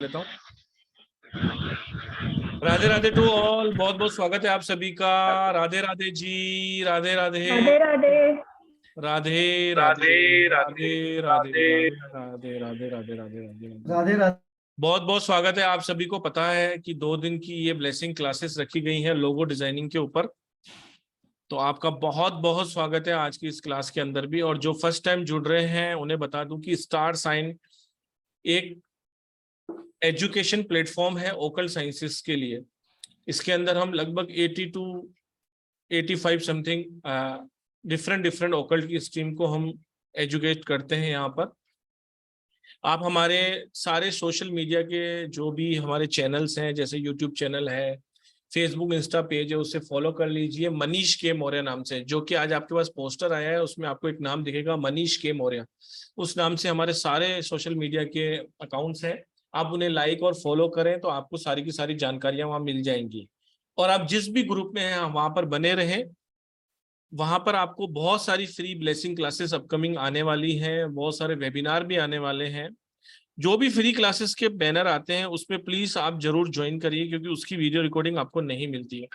लेता हूँ। Radhe Radhe to all, बहुत बहुत स्वागत है आप सभी का। राधे राधे जी, राधे राधे राधे राधे राधे राधे राधे राधे राधे राधे राधे राधे राधे राधे राधे। बहुत बहुत स्वागत है आप सभी को। पता है कि 2 दिन की ये ब्लेसिंग क्लासेस रखी गई हैं लोगो डिजाइनिंग के ऊपर, तो आपका बहुत बहुत स्वागत है आज की इस क्लास के अंदर भी। और जो फर्स्ट टाइम जुड़ रहे हैं उन्हें बता दूं कि स्टार साइन एक एजुकेशन प्लेटफॉर्म है ओकल्ट साइंसेस के लिए। इसके अंदर हम लगभग 80 टू 85 समथिंग डिफरेंट ओकल्ट की स्ट्रीम को हम एजुकेट करते हैं यहाँ पर। आप हमारे सारे सोशल मीडिया के जो भी हमारे चैनल्स हैं, जैसे यूट्यूब चैनल है, फेसबुक इंस्टा पेज है, उसे फॉलो कर लीजिए मनीष के मौर्य नाम से। जो कि आज आपके पास पोस्टर आया है उसमें आपको एक नाम दिखेगा मनीष के मौर्य, उस नाम से हमारे सारे सोशल मीडिया के अकाउंट्स हैं। आप उन्हें लाइक और फॉलो करें तो आपको सारी की सारी जानकारियां वहां मिल जाएंगी। और आप जिस भी ग्रुप में हैं वहां पर बने रहें। वहां पर आपको बहुत सारी फ्री ब्लेसिंग क्लासेस अपकमिंग आने वाली हैं, बहुत सारे वेबिनार भी आने वाले हैं। जो भी फ्री क्लासेस के बैनर आते हैं उसमें प्लीज आप जरूर ज्वाइन करिए, क्योंकि उसकी वीडियो रिकॉर्डिंग आपको नहीं मिलती है।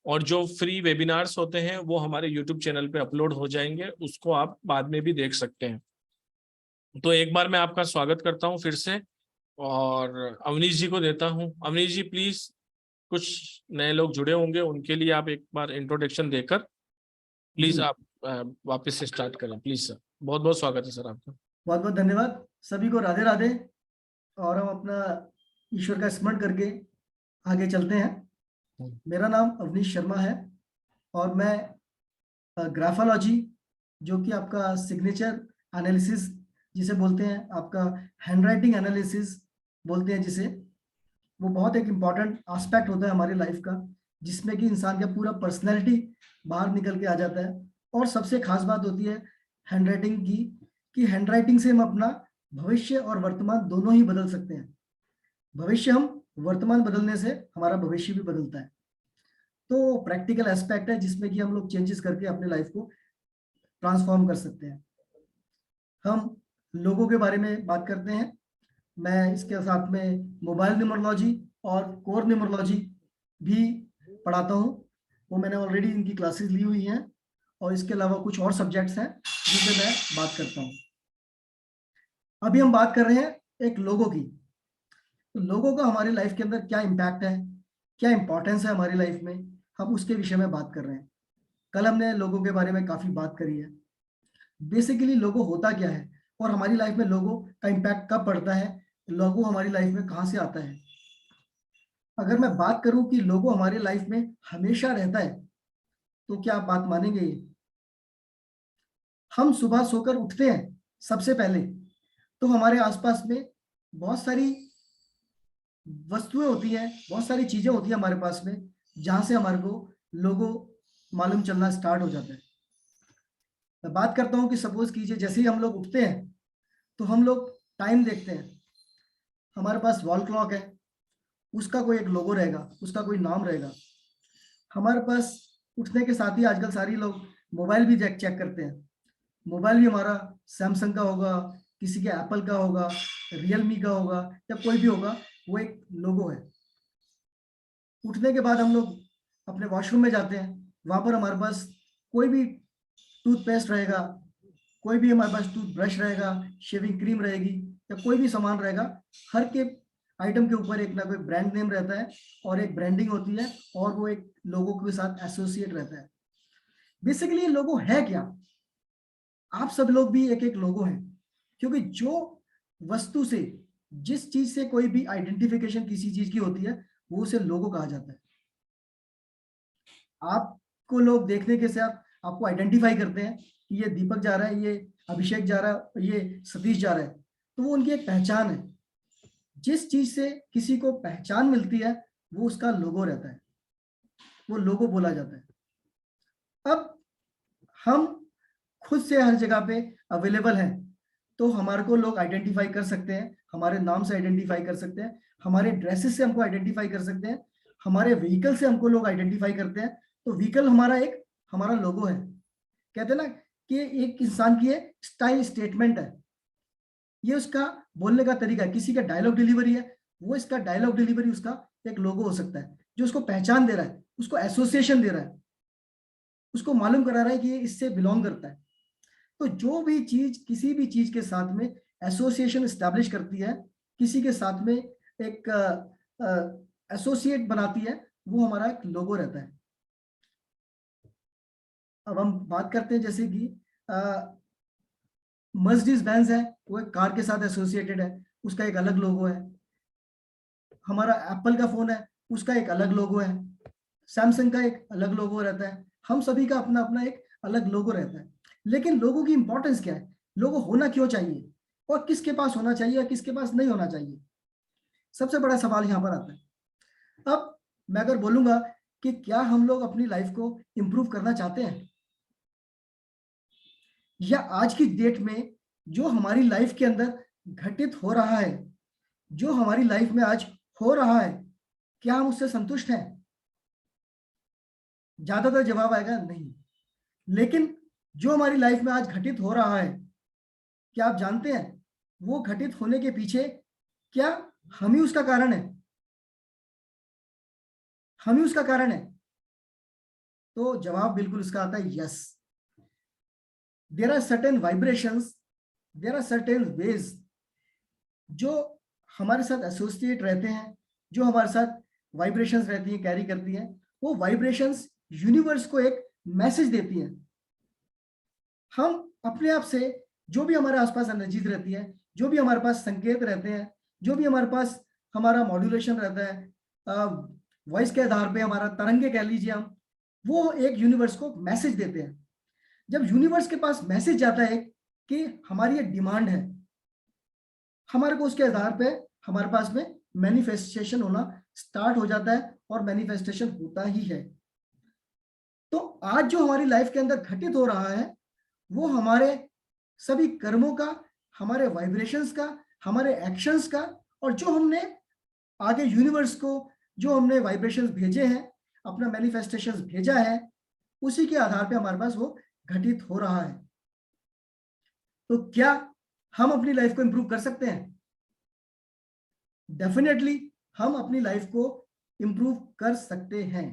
और जो फ्री वेबिनार्स होते हैं वो हमारे यूट्यूब चैनल पे अपलोड हो जाएंगे, उसको आप बाद में भी देख सकते हैं। तो एक बार मैं आपका स्वागत करता हूं फिर से, और अवनीश जी को देता हूं। अवनीश जी प्लीज, कुछ नए लोग जुड़े होंगे उनके लिए आप एक बार इंट्रोडक्शन देकर प्लीज आप वापस से स्टार्ट करें प्लीज सर। बहुत बहुत स्वागत है सर आपका। बहुत बहुत धन्यवाद सभी को। राधे राधे। और हम अपना ईश्वर का स्मरण करके आगे चलते हैं। मेरा नाम अवनीश शर्मा है और मैं ग्राफोलॉजी, जो कि आपका सिग्नेचर एनालिसिस जिसे बोलते हैं, आपका हैंडराइटिंग एनालिसिस बोलते हैं जिसे, वो बहुत एक इम्पॉर्टेंट एस्पेक्ट होता है हमारी लाइफ का, जिसमें कि इंसान का पूरा पर्सनैलिटी बाहर निकल के आ जाता है। और सबसे खास बात होती है हैंडराइटिंग की, कि हैंडराइटिंग से हम अपना भविष्य और वर्तमान दोनों ही बदल सकते हैं। भविष्य हम वर्तमान बदलने से हमारा भविष्य भी बदलता है। तो प्रैक्टिकल एस्पेक्ट है जिसमें कि हम लोग चेंजेस करके अपने लाइफ को ट्रांसफॉर्म कर सकते हैं। हम लोगों के बारे में बात करते हैं। मैं इसके साथ में मोबाइल न्यूमरोलॉजी और कोर न्यूमरोलॉजी भी पढ़ाता हूँ। वो मैंने ऑलरेडी इनकी क्लासेस ली हुई हैं, और इसके अलावा कुछ और सब्जेक्ट्स हैं जिनसे मैं बात करता हूँ। अभी हम बात कर रहे हैं एक लोगो की। तो लोगों का हमारी लाइफ के अंदर क्या इम्पैक्ट है, क्या इंपॉर्टेंस है हमारी लाइफ में, हम उसके विषय में बात कर रहे हैं। कल हमने लोगों के बारे में काफी बात करी है। बेसिकली लोगो होता क्या है और हमारी लाइफ में लोगों का इम्पैक्ट कब पड़ता है, लोगो हमारी लाइफ में कहाँ से आता है। अगर मैं बात करूं कि लोगो हमारी लाइफ में हमेशा रहता है, तो क्या आप बात मानेंगे? ये हम सुबह सोकर उठते हैं, सबसे पहले तो हमारे आसपास में बहुत सारी वस्तुएं होती हैं, बहुत सारी चीजें होती हैं हमारे पास में, जहां से हमारे को लोगो मालूम चलना स्टार्ट हो जाता है। मैं बात करता हूं कि सपोज कीजिए जैसे ही हम लोग उठते हैं तो हम लोग टाइम देखते हैं। हमारे पास वॉल क्लॉक है, उसका कोई एक लोगो रहेगा, उसका कोई नाम रहेगा। हमारे पास उठने के साथ ही आजकल सारी लोग मोबाइल भी चेक करते हैं। मोबाइल भी हमारा सैमसंग का होगा, किसी के एप्पल का होगा, रियलमी का होगा, या कोई भी होगा, वो एक लोगो है। उठने के बाद हम लोग अपने वॉशरूम में जाते हैं, वहां पर हमारे पास कोई भी टूथपेस्ट रहेगा, कोई भी हमारे पास टूथब्रश रहेगा, शेविंग क्रीम रहेगी, या कोई भी सामान रहेगा। हर के आइटम के ऊपर एक ना कोई ब्रांड नेम रहता है और एक ब्रांडिंग होती है, और वो एक लोगो के साथ एसोसिएट रहता है। बेसिकली ये लोगो है क्या? आप सब लोग भी एक एक लोगो हैं, क्योंकि जो वस्तु से, जिस चीज से कोई भी आइडेंटिफिकेशन किसी चीज की होती है, वो उसे लोगो कहा जाता है। आपको लोग देखने के साथ आपको आइडेंटिफाई करते हैं कि ये दीपक जा रहा है, ये अभिषेक जा रहा है, ये सतीश जा रहा है, तो वो उनकी एक पहचान है। जिस चीज से किसी को पहचान मिलती है वो उसका लोगो रहता है, वो लोगो बोला जाता है। अब हम खुद से हर जगह पे अवेलेबल हैं, तो हमारे को लोग आइडेंटिफाई कर सकते हैं, हमारे नाम से आइडेंटिफाई कर सकते हैं, हमारे ड्रेसेस से हमको आइडेंटिफाई कर सकते हैं, हमारे व्हीकल से हमको लोग आइडेंटिफाई करते हैं। तो व्हीकल हमारा लोगो है। कहते हैं ना कि एक इंसान की स्टाइल स्टेटमेंट है, ये उसका बोलने का तरीका है। किसी का डायलॉग डिलीवरी है वो इसका डायलॉग डिलीवरी, उसका एक लोगो हो सकता है जो उसको पहचान दे रहा है, उसको एसोसिएशन दे रहा है, उसको मालूम करा रहा है कि ये इससे बिलोंग करता है। तो जो भी चीज किसी भी चीज के साथ में एसोसिएशन स्टैब्लिश करती है, किसी के साथ में एक एसोसिएट बनाती है, वो हमारा एक लोगो रहता है। अब हम बात करते हैं जैसे कि मर्सिडीज बेंज है, वो एक कार के साथ एसोसिएटेड है, उसका एक अलग लोगो है। हमारा एप्पल का फोन है, उसका एक अलग लोगो है। सैमसंग का एक अलग लोगो रहता है। हम सभी का अपना अपना एक अलग लोगो रहता है। लेकिन लोगो की इंपॉर्टेंस क्या है, लोगो होना क्यों चाहिए, और किसके पास होना चाहिए और किसके पास नहीं होना चाहिए, सबसे बड़ा सवाल यहाँ पर आता है। अब मैं अगर बोलूंगा कि क्या हम लोग अपनी लाइफ को इंप्रूव करना चाहते हैं, या आज की डेट में जो हमारी लाइफ के अंदर घटित हो रहा है, जो हमारी लाइफ में आज हो रहा है, क्या हम उससे संतुष्ट हैं? ज्यादातर जवाब आएगा नहीं। लेकिन जो हमारी लाइफ में आज घटित हो रहा है, क्या आप जानते हैं वो घटित होने के पीछे क्या हम ही उसका कारण है? हम ही उसका कारण है। तो जवाब बिल्कुल इसका आता है yes. There are certain vibrations, there are certain ways जो हमारे साथ एसोसिएट रहते हैं, जो हमारे साथ वाइब्रेशंस रहती हैं, कैरी करती हैं। वो वाइब्रेशंस यूनिवर्स को एक मैसेज देती हैं। हम अपने आप से, जो भी हमारे आसपास एनर्जीज रहती है, जो भी हमारे पास संकेत रहते हैं, जो भी हमारे पास हमारा मॉड्यूलेशन रहता है, वॉइस के आधार पे हमारा तरंगे कह लीजिए हम, वो एक यूनिवर्स को मैसेज देते हैं। जब यूनिवर्स के पास मैसेज जाता है कि हमारी ये डिमांड है, हमारे को उसके आधार पे हमारे पास में मैनिफेस्टेशन होना स्टार्ट हो जाता है, और मैनिफेस्टेशन होता ही है। तो आज जो हमारी लाइफ के अंदर घटित हो रहा है, वो हमारे सभी कर्मों का, हमारे वाइब्रेशंस का, हमारे एक्शंस का, और जो हमने आगे यूनिवर्स को जो हमने वाइब्रेशंस भेजे हैं, अपना मैनिफेस्टेशंस भेजा है, उसी के आधार पे हमारे पास वो घटित हो रहा है। तो क्या हम अपनी लाइफ को इंप्रूव कर सकते हैं? डेफिनेटली हम अपनी लाइफ को इंप्रूव कर सकते हैं।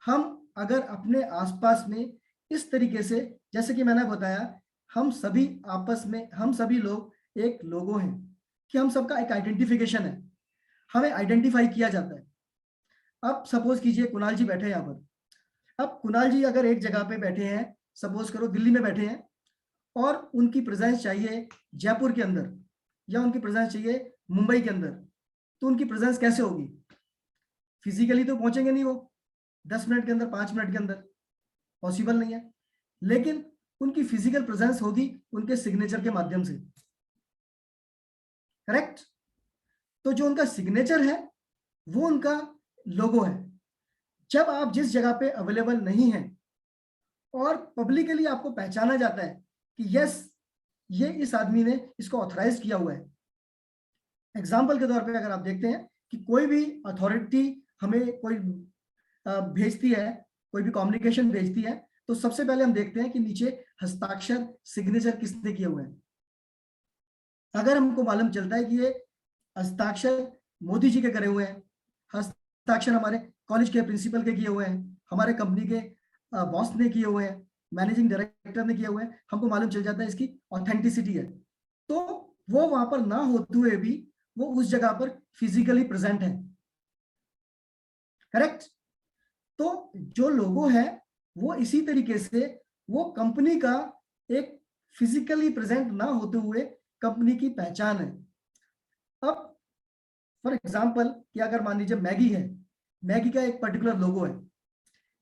हम अगर अपने आसपास में इस तरीके से, जैसे कि मैंने बताया, हम सभी आपस में, हम सभी लोग एक लोगो हैं, कि हम सबका एक आइडेंटिफिकेशन है, हमें आइडेंटिफाई किया जाता है। अब सपोज कीजिए कुणाल जी बैठे हैं यहाँ पर। अब कुणाल जी अगर एक जगह पे बैठे हैं, सपोज करो दिल्ली में बैठे हैं, और उनकी प्रेजेंस चाहिए जयपुर के अंदर, या उनकी प्रेजेंस चाहिए मुंबई के अंदर, तो उनकी प्रेजेंस कैसे होगी? फिजिकली तो पहुंचेंगे नहीं वो 10 मिनट के अंदर, 5 मिनट के अंदर, पॉसिबल नहीं है। लेकिन उनकी फिजिकल प्रेजेंस होगी उनके सिग्नेचर के माध्यम से, करेक्ट? तो जो उनका सिग्नेचर है वो उनका लोगो है। जब आप जिस जगह पे अवेलेबल नहीं है और पब्लिकली आपको पहचाना जाता है कि यस, ये इस आदमी ने इसको ऑथराइज किया हुआ है। एग्जाम्पल के तौर पे अगर आप देखते हैं कि कोई भी अथॉरिटी हमें कोई भेजती है, कोई भी कम्युनिकेशन भेजती है, तो सबसे पहले हम देखते हैं कि नीचे हस्ताक्षर, सिग्नेचर किसने किए हुए हैं। अगर हमको मालूम चलता है कि ये हस्ताक्षर मोदी जी के करे हुए हैं, हस्ताक्षर हमारे कॉलेज के प्रिंसिपल के किए हुए हैं, हमारे कंपनी के बॉस ने किए हुए हैं, मैनेजिंग डायरेक्टर ने किए हुए हैं, हमको मालूम चल जाता है इसकी ऑथेंटिसिटी है। तो वो वहां पर ना होते हुए भी वो उस जगह पर फिजिकली प्रेजेंट है, करेक्ट? तो जो लोगो है वो इसी तरीके से वो कंपनी का एक फिजिकली प्रेजेंट ना होते हुए कंपनी की पहचान है। अब फॉर एग्जांपल कि अगर मान लीजिए मैगी है, मैगी का एक पर्टिकुलर लोगो है,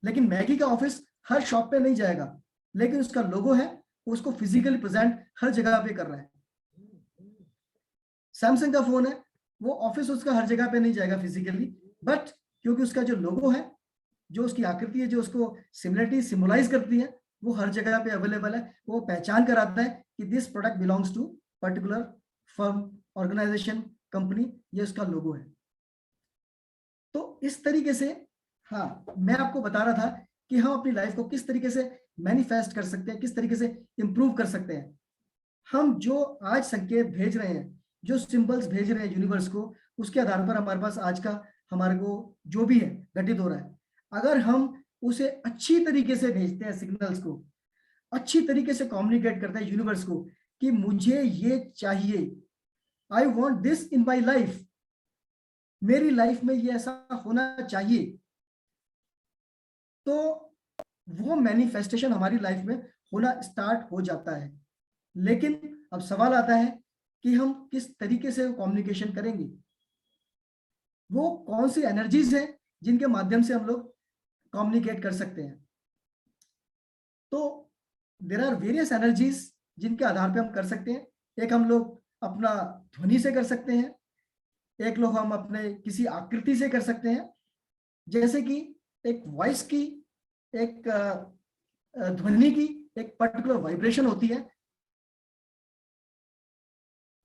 लेकिन मैगी का ऑफिस हर शॉप पे नहीं जाएगा, लेकिन उसका लोगो है, उसको फिजिकली प्रेजेंट हर जगह पे कर रहा है। सैमसंग का फोन है, वो ऑफिस उसका हर जगह पे नहीं जाएगा फिजिकली, बट क्योंकि उसका जो लोगो है, जो उसकी आकृति है, जो उसको सिमिलरिटी सिम्बलाइज करती है, वो हर जगह पे अवेलेबल है। वो पहचान कराता है कि this product belongs to particular firm, organization, company, ये उसका लोगो है। तो इस तरीके से, हाँ, मैं आपको बता रहा था कि हम अपनी लाइफ को किस तरीके से मैनिफेस्ट कर सकते हैं, किस तरीके से इंप्रूव कर सकते हैं। हम जो आज संकेत भेज रहे हैं, जो सिंबल्स भेज रहे हैं यूनिवर्स को, उसके आधार पर हमारे पास आज का हमारे को जो भी है घटित हो रहा है, अगर हम उसे अच्छी तरीके से भेजते हैं, सिग्नल्स को अच्छी तरीके से कम्युनिकेट करते हैं यूनिवर्स को कि मुझे ये चाहिए, I want this in my life, मेरी लाइफ में ये ऐसा होना चाहिए, तो वो मैनिफेस्टेशन हमारी लाइफ में होना स्टार्ट हो जाता है। लेकिन अब सवाल आता है कि हम किस तरीके से कम्युनिकेशन करेंगे, वो कौन सी एनर्जीज है जिनके माध्यम से हम लोग कम्युनिकेट कर सकते हैं। तो देयर आर वेरियस एनर्जीज जिनके आधार पे हम कर सकते हैं। एक हम लोग अपना ध्वनि से कर सकते हैं, एक लोग हम अपने किसी आकृति से कर सकते हैं, जैसे कि एक वॉइस की, एक ध्वनि की एक पर्टिकुलर वाइब्रेशन होती है,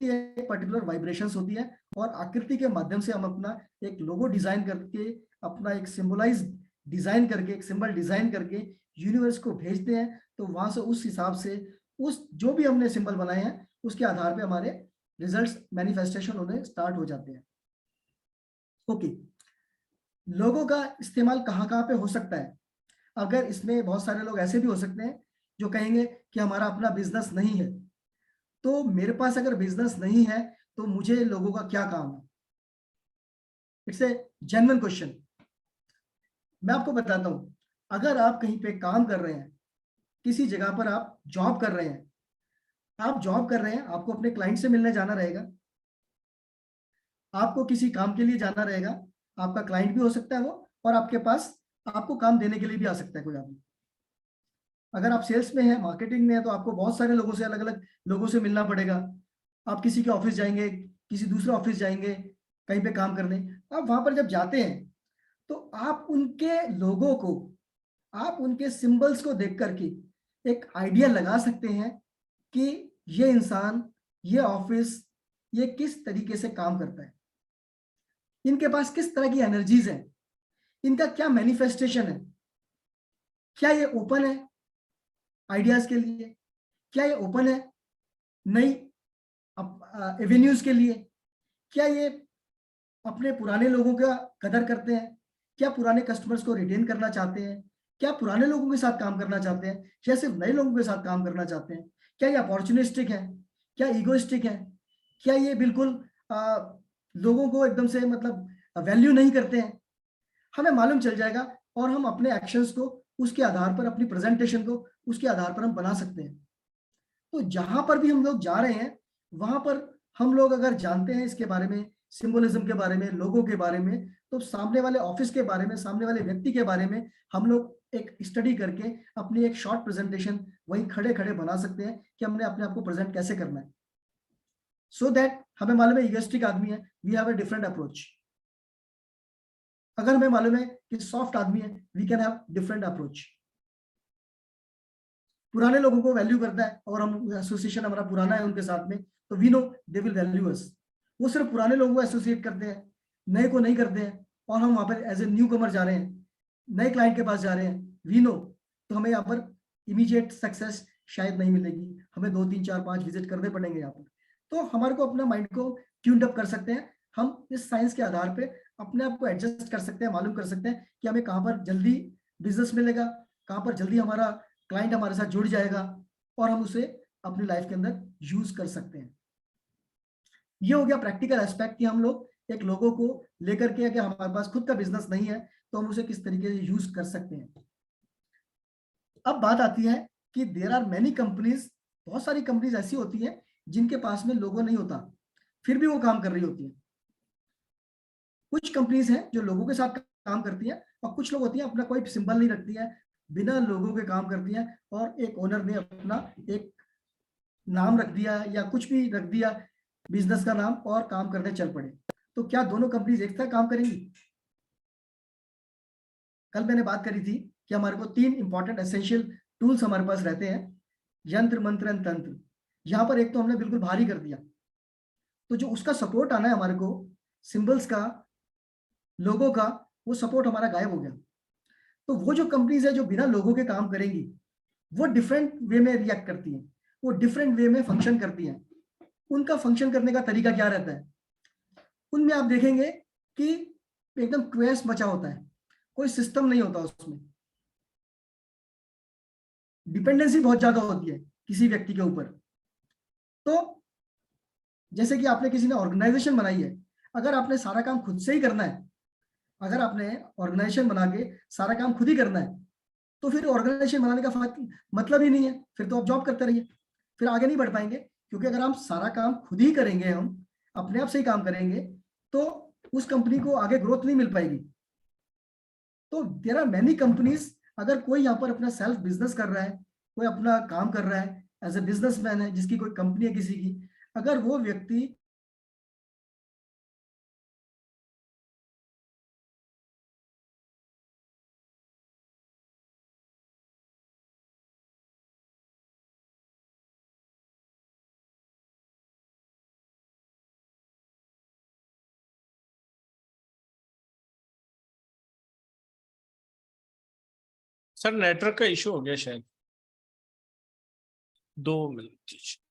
एक पर्टिकुलर वाइब्रेशंस होती है, और आकृति के माध्यम से हम अपना एक लोगो डिजाइन करके, अपना एक सिंबलाइज डिजाइन करके, एक सिंबल डिजाइन करके यूनिवर्स को भेजते हैं। तो वहां से उस हिसाब से उस जो भी हमने सिंबल बनाए हैं उसके आधार पे हमारे रिजल्ट्स मैनिफेस्टेशन होने स्टार्ट हो जाते हैं। ओके, लोगों का इस्तेमाल कहाँ पे हो सकता है? अगर इसमें बहुत सारे लोग ऐसे भी हो सकते हैं जो कहेंगे कि हमारा अपना बिजनेस नहीं है, तो मेरे पास अगर बिजनेस नहीं है तो मुझे लोगों का क्या काम है? It's a genuine question. मैं आपको बताता हूं, अगर आप कहीं पे काम कर रहे हैं, किसी जगह पर आप जॉब कर रहे हैं, आप जॉब कर रहे हैं, आपको अपने क्लाइंट से मिलने जाना रहेगा, आपको किसी काम के लिए जाना रहेगा, आपका क्लाइंट भी हो सकता है वो, और आपके पास आपको काम देने के लिए भी आ सकता है कोई आदमी। अगर आप सेल्स में है, मार्केटिंग में है, तो आपको बहुत सारे लोगों से, अलग अलग लोगों से मिलना पड़ेगा। आप किसी के ऑफिस जाएंगे, किसी दूसरे ऑफिस जाएंगे कहीं पे काम करने, आप वहां पर जब जाते हैं तो आप उनके लोगों को, आप उनके सिंबल्स को देख करके एक आइडिया लगा सकते हैं कि ये इंसान, ये ऑफिस, ये किस तरीके से काम करता है, इनके पास किस तरह की एनर्जीज है, इनका क्या मैनिफेस्टेशन है, क्या ये ओपन है आइडियाज के लिए, क्या ये ओपन है नई एवेन्यूज के लिए, क्या ये अपने पुराने लोगों का कदर करते हैं, क्या पुराने कस्टमर्स को रिटेन करना चाहते हैं, क्या पुराने लोगों के साथ काम करना चाहते हैं या सिर्फ नए लोगों के साथ काम करना चाहते हैं, क्या ये अपॉर्चुनिस्टिक है, क्या ईगोइस्टिक है, क्या ये बिल्कुल लोगों को एकदम से मतलब वैल्यू नहीं करते हैं। हमें मालूम चल जाएगा और हम अपने एक्शंस को उसके आधार पर, अपनी प्रेजेंटेशन को उसके आधार पर हम बना सकते हैं। तो जहां पर भी हम लोग जा रहे हैं वहां पर हम लोग अगर जानते हैं इसके बारे में, सिंबोलिज्म के बारे में, लोगों के बारे में, तो सामने वाले ऑफिस के बारे में, सामने वाले व्यक्ति के बारे में हम लोग एक स्टडी करके अपनी एक शॉर्ट प्रेजेंटेशन वहीं खड़े खड़े बना सकते हैं कि हमने अपने आप को प्रेजेंट कैसे करना है। सो दैट हमें मालूम है ईगोइस्टिक आदमी है, we have a different approach. अगर हमें मालूम है कि सॉफ्ट आदमी है, we can have different approach. पुराने लोगों को वैल्यू करता है और हम एसोसिएशन हमारा पुराना है उनके साथ में, तो we know they will value us. वो सिर्फ पुराने लोगों को एसोसिएट करते हैं, नए को नहीं करते हैं, और हम वहां पर एज ए न्यू कमर जा रहे हैं, नए क्लाइंट के पास जा रहे हैं, वी नो, तो हमें यहाँ पर इमीडिएट सक्सेस शायद नहीं मिलेगी, हमें 2 3 4 5 विजिट करने पड़ेंगे यहाँ पर। तो हमारे को अपना माइंड को ट्यून्ड अप कर सकते हैं हम, इस साइंस के आधार पे अपने आप को एडजस्ट कर सकते हैं, मालूम कर सकते हैं कि हमें कहाँ पर जल्दी बिजनेस मिलेगा, कहाँ पर जल्दी हमारा क्लाइंट हमारे साथ जुड़ जाएगा, और हम उसे अपनी लाइफ के अंदर यूज कर सकते हैं। ये हो गया प्रैक्टिकल एस्पेक्ट कि हम लोग एक लोगों को लेकर के, अगर हमारे पास खुद का बिजनेस नहीं है तो हम उसे किस तरीके से यूज कर सकते हैं। अब बात आती है कि देयर आर मेनी कंपनीज, बहुत सारी कंपनीज ऐसी होती हैं जिनके पास में लोगो नहीं होता, फिर भी वो काम कर रही होती है। कुछ कंपनीज हैं जो लोगों के साथ काम करती हैं, और कुछ लोग होती हैं अपना कोई सिंबल नहीं रखती है, बिना लोगों के काम करती हैं, और एक ओनर ने अपना एक नाम रख दिया या कुछ भी रख दिया बिजनेस का नाम, और काम करने चल पड़े। तो क्या दोनों कंपनीज एक साथ काम करेंगी? कल मैंने बात करी थी कि हमारे को 3 इंपॉर्टेंट एसेंशियल टूल्स हमारे पास रहते हैं, यंत्र, मंत्र एंड तंत्र। यहां पर एक तो हमने बिल्कुल भारी कर दिया, तो जो उसका सपोर्ट आना है हमारे को, सिंबल्स का, लोगों का, वो सपोर्ट हमारा गायब हो गया। तो वो जो कंपनीज है जो बिना लोगों के काम करेंगी, वो डिफरेंट वे में रिएक्ट करती हैं, वो डिफरेंट वे में फंक्शन करती हैं। उनका फंक्शन करने का तरीका क्या रहता है? उनमें आप देखेंगे कि एकदम क्वेस बचा होता है, कोई सिस्टम नहीं होता उसमें, डिपेंडेंसी बहुत ज्यादा होती है किसी व्यक्ति के ऊपर। तो जैसे कि आपने किसी ने ऑर्गेनाइजेशन बनाई है, अगर आपने सारा काम खुद से ही करना है, अगर आपने ऑर्गेनाइजेशन बना के सारा काम खुद ही करना है, तो फिर ऑर्गेनाइजेशन बनाने का मतलब ही नहीं है, फिर तो आप जॉब करते रहिए, फिर आगे नहीं बढ़ पाएंगे। क्योंकि अगर हम सारा काम खुद ही करेंगे, हम अपने आप से ही काम करेंगे, तो उस कंपनी को आगे ग्रोथ नहीं मिल पाएगी। तो देयर आर मैनी कंपनीज, अगर कोई यहाँ पर अपना सेल्फ बिजनेस कर रहा है, कोई अपना काम कर रहा है, एज ए बिजनेसमैन है, जिसकी कोई कंपनी है किसी की, अगर वो व्यक्ति सर नेटवर्क का इशू हो गया शायद, 2 मिनट।